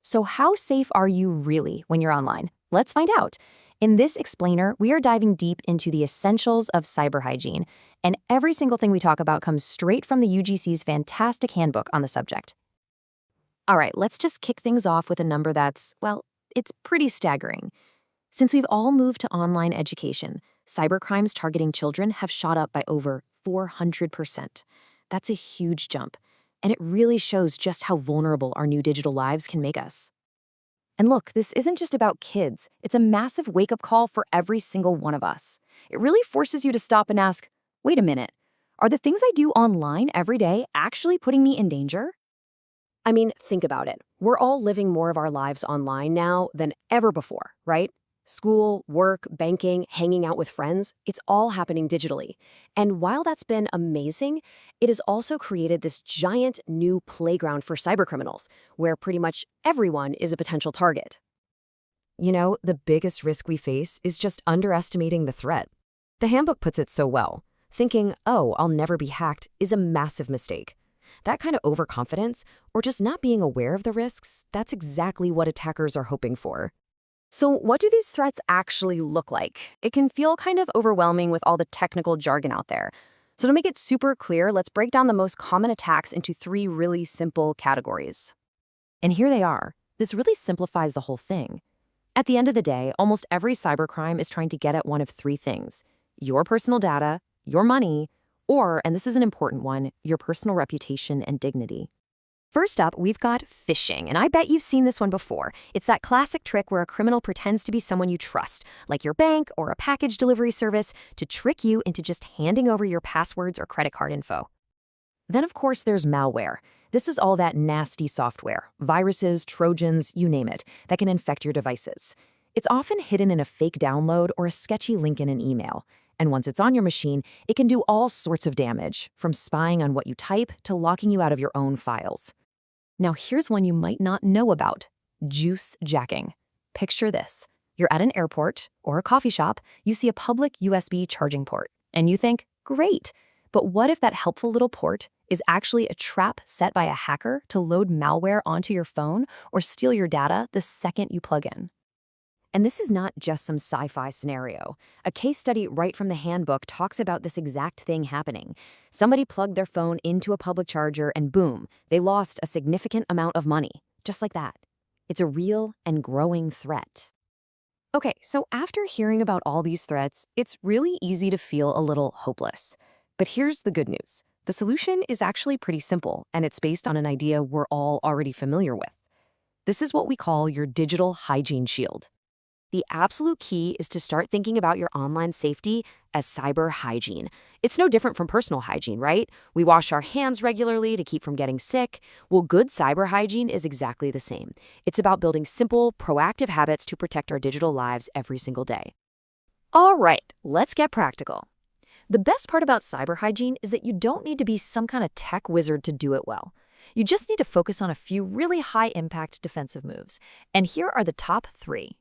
So how safe are you really when you're online? Let's find out. In this explainer, we are diving deep into the essentials of cyber hygiene, and every single thing we talk about comes straight from the UGC's fantastic handbook on the subject. All right, let's just kick things off with a number that's, well, it's pretty staggering. Since we've all moved to online education, cybercrimes targeting children have shot up by over 400%. That's a huge jump, and it really shows just how vulnerable our new digital lives can make us. And look, this isn't just about kids. It's a massive wake-up call for every single one of us. It really forces you to stop and ask, wait a minute, are the things I do online every day actually putting me in danger? I mean, think about it. We're all living more of our lives online now than ever before, right? School, work, banking, hanging out with friends, it's all happening digitally. And while that's been amazing, it has also created this giant new playground for cybercriminals, where pretty much everyone is a potential target. You know, the biggest risk we face is just underestimating the threat. The handbook puts it so well. Thinking, oh, I'll never be hacked is a massive mistake. That kind of overconfidence, or just not being aware of the risks, that's exactly what attackers are hoping for. So what do these threats actually look like? It can feel kind of overwhelming with all the technical jargon out there. So to make it super clear, let's break down the most common attacks into 3 really simple categories. And here they are. This really simplifies the whole thing. At the end of the day, almost every cybercrime is trying to get at one of 3 things: your personal data, your money, or, and this is an important one, your personal reputation and dignity. First up, we've got phishing, and I bet you've seen this one before. It's that classic trick where a criminal pretends to be someone you trust, like your bank or a package delivery service, to trick you into just handing over your passwords or credit card info. Then, of course, there's malware. This is all that nasty software, viruses, trojans, you name it, that can infect your devices. It's often hidden in a fake download or a sketchy link in an email. And once it's on your machine, it can do all sorts of damage, from spying on what you type to locking you out of your own files. Now here's one you might not know about: juice jacking. Picture this. You're at an airport or a coffee shop, you see a public USB charging port, and you think, great. But what if that helpful little port is actually a trap set by a hacker to load malware onto your phone or steal your data the second you plug in? And this is not just some sci-fi scenario. A case study right from the handbook talks about this exact thing happening. Somebody plugged their phone into a public charger and boom, they lost a significant amount of money. Just like that. It's a real and growing threat. Okay, so after hearing about all these threats, it's really easy to feel a little hopeless. But here's the good news. The solution is actually pretty simple, and it's based on an idea we're all already familiar with. This is what we call your digital hygiene shield. The absolute key is to start thinking about your online safety as cyber hygiene. It's no different from personal hygiene, right? We wash our hands regularly to keep from getting sick. Well, good cyber hygiene is exactly the same. It's about building simple, proactive habits to protect our digital lives every single day. All right, let's get practical. The best part about cyber hygiene is that you don't need to be some kind of tech wizard to do it well. You just need to focus on a few really high-impact defensive moves. And here are the top 3.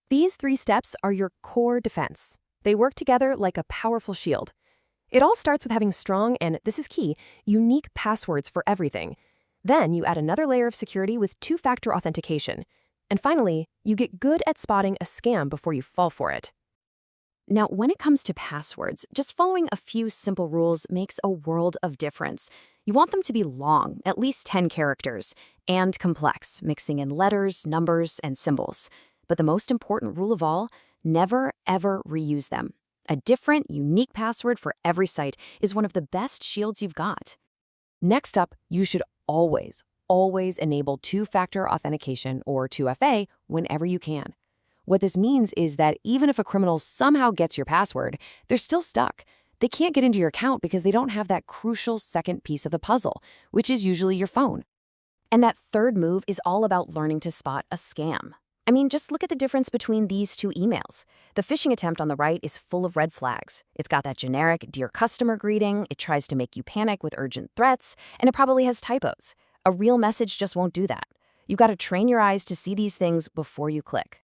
These 3 steps are your core defense. They work together like a powerful shield. It all starts with having strong, and this is key, unique passwords for everything. Then you add another layer of security with 2-factor authentication. And finally, you get good at spotting a scam before you fall for it. Now, when it comes to passwords, just following a few simple rules makes a world of difference. You want them to be long, at least 10 characters, and complex, mixing in letters, numbers, and symbols. But the most important rule of all, never ever reuse them. A different, unique password for every site is one of the best shields you've got. Next up, you should always enable 2-factor authentication, or 2FA, whenever you can. What this means is that even if a criminal somehow gets your password, they're still stuck. They can't get into your account because they don't have that crucial second piece of the puzzle, which is usually your phone. And that third move is all about learning to spot a scam. I mean, just look at the difference between these 2 emails. The phishing attempt on the right is full of red flags. It's got that generic "Dear Customer" greeting, it tries to make you panic with urgent threats, and it probably has typos. A real message just won't do that. You gotta train your eyes to see these things before you click.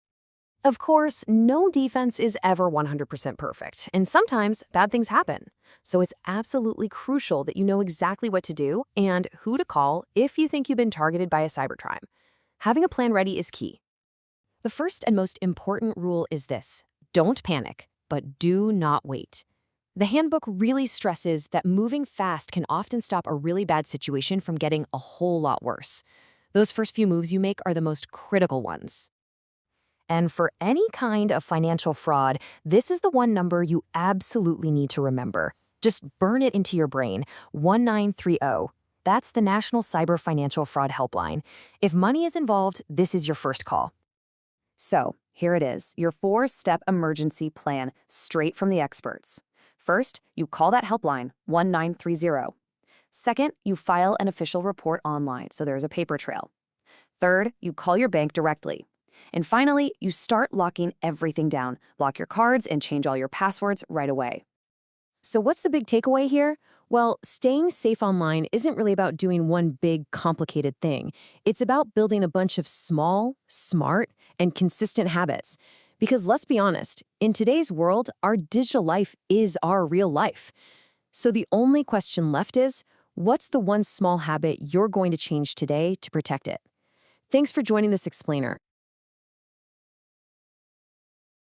Of course, no defense is ever 100% perfect, and sometimes bad things happen. So it's absolutely crucial that you know exactly what to do and who to call if you think you've been targeted by a cybercrime. Having a plan ready is key. The first and most important rule is this: don't panic, but do not wait. The handbook really stresses that moving fast can often stop a really bad situation from getting a whole lot worse. Those first few moves you make are the most critical ones. And for any kind of financial fraud, this is the one number you absolutely need to remember. Just burn it into your brain: 1930. That's the National Cyber Financial Fraud Helpline. If money is involved, this is your first call. So, here it is, your 4-step emergency plan, straight from the experts. First, you call that helpline, 1930. Second, you file an official report online, so there's a paper trail. Third, you call your bank directly. And finally, you start locking everything down. Block your cards and change all your passwords right away. So what's the big takeaway here? Well, staying safe online isn't really about doing one big, complicated thing. It's about building a bunch of small, smart, and consistent habits. Because let's be honest, in today's world, our digital life is our real life. So the only question left is, what's the one small habit you're going to change today to protect it? Thanks for joining this explainer.